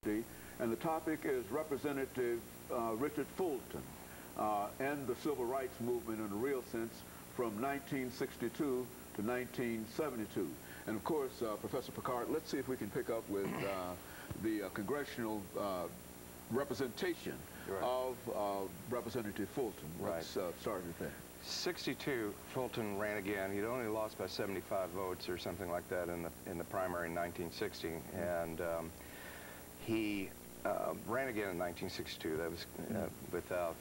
And the topic is Representative Richard Fulton and the Civil Rights Movement in a real sense from 1962 to 1972. And of course, Professor Pickard, let's see if we can pick up with the congressional representation of Representative Fulton. Let's start with that. 62, Fulton ran again. He'd only lost by 75 votes or something like that in the primary in 1960, and he ran again in 1962. That was without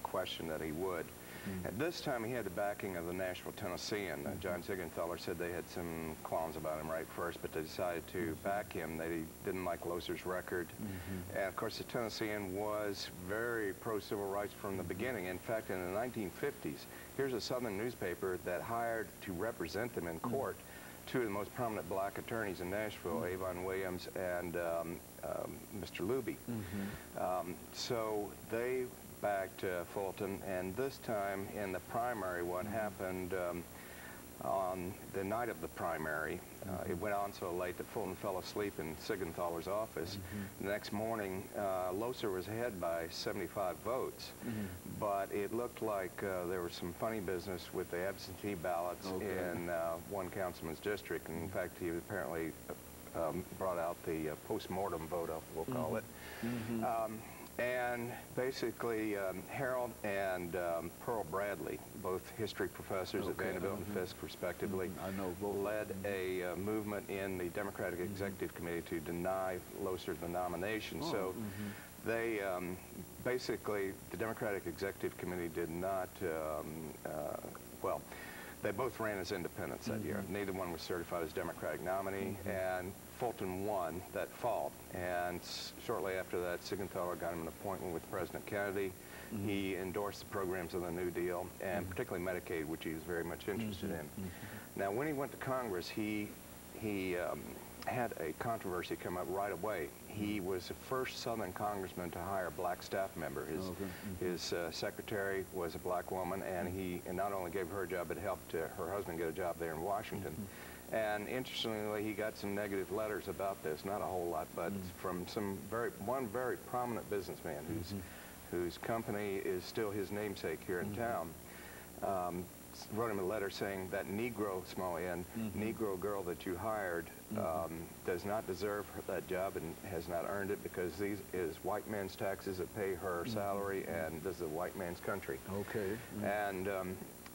question that he would. At this time, he had the backing of the Nashville Tennessean. John Siegenthaler said they had some qualms about him right first, but they decided to back him. They didn't like Loser's record. And of course, the Tennessean was very pro-civil rights from the beginning. In fact, in the 1950s, here's a Southern newspaper that hired to represent them in court two of the most prominent black attorneys in Nashville, Avon Williams and Mr. Luby. So they backed Fulton, and this time in the primary, what happened on the night of the primary, it went on so late that Fulton fell asleep in Siegenthaler's office. The next morning, Loser was ahead by 75 votes, but it looked like there was some funny business with the absentee ballots in one councilman's district. And in fact, he apparently brought out the post-mortem vote, we'll call it. And basically, Harold and Pearl Bradley, both history professors at Vanderbilt and Fisk, respectively, led a movement in the Democratic Executive Committee to deny Loser the nomination. So they basically, the Democratic Executive Committee did not, well, they both ran as independents that year. Neither one was certified as Democratic nominee, and Fulton won that fall. And shortly after that, Siegenthaler got him an appointment with President Kennedy. He endorsed the programs of the New Deal, and particularly Medicaid, which he was very much interested in. Now, when he went to Congress, he had a controversy come up right away. He was the first Southern congressman to hire a black staff member. His secretary was a black woman, and he not only gave her a job, but helped her husband get a job there in Washington. And interestingly, he got some negative letters about this, not a whole lot, but from one very prominent businessman whose company is still his namesake here in town. Wrote him a letter saying that Negro, small n, Negro girl that you hired does not deserve that job and has not earned it, because these is white man's taxes that pay her salary, and this is a white man's country. And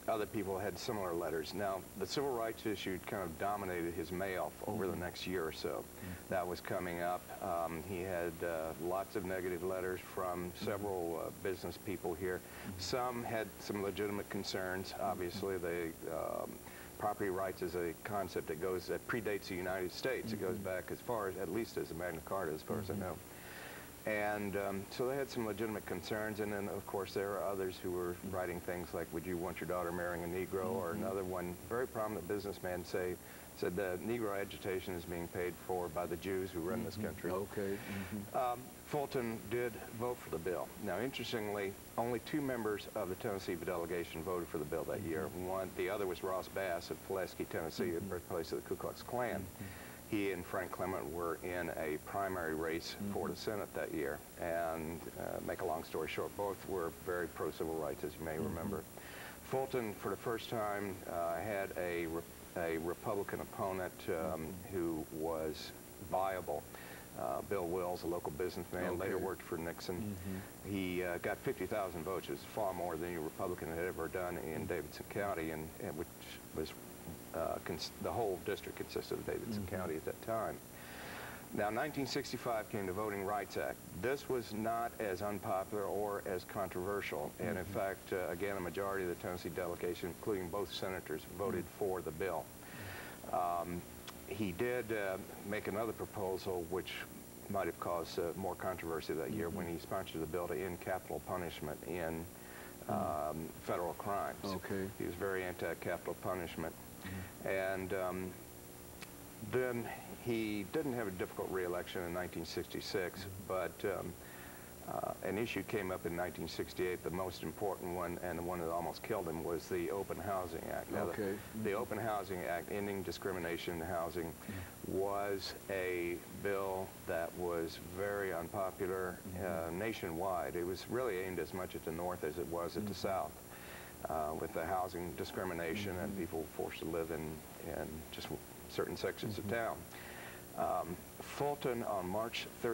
other people had similar letters. Now, the civil rights issue kind of dominated his mail over the next year or so. That was coming up. He had lots of negative letters from several business people here. Some had some legitimate concerns. Obviously, property rights is a concept that predates the United States. It goes back as far as, at least as the Magna Carta, as far as I know. And so they had some legitimate concerns, and then of course there are others who were writing things like, would you want your daughter marrying a Negro? Or another one, very prominent businessman said the Negro agitation is being paid for by the Jews who run this country. Fulton did vote for the bill. Now, interestingly, only two members of the Tennessee delegation voted for the bill that year. The other was Ross Bass of Pulaski, Tennessee, the birthplace of the Ku Klux Klan. He and Frank Clement were in a primary race for the Senate that year. And make a long story short, both were very pro-civil rights, as you may remember. Fulton, for the first time, had a Republican opponent who was viable. Bill Wills, a local businessman, later worked for Nixon. He got 50,000 votes, which is far more than any Republican had ever done in Davidson County, and which was the whole district consisted of Davidson County at that time. Now, 1965 came the Voting Rights Act. This was not as unpopular or as controversial, and in fact, again, a majority of the Tennessee delegation, including both senators, voted for the bill. He did make another proposal which might have caused more controversy that year when he sponsored the bill to end capital punishment in federal crimes. He was very anti-capital punishment. And then he didn't have a difficult re-election in 1966, but an issue came up in 1968, the most important one, and the one that almost killed him, was the Open Housing Act. Now, the Open Housing Act, ending discrimination in housing, was a bill that was was very unpopular nationwide. It was really aimed as much at the North as it was at the South, with the housing discrimination and people forced to live in just certain sections of town. Fulton, on March 30th,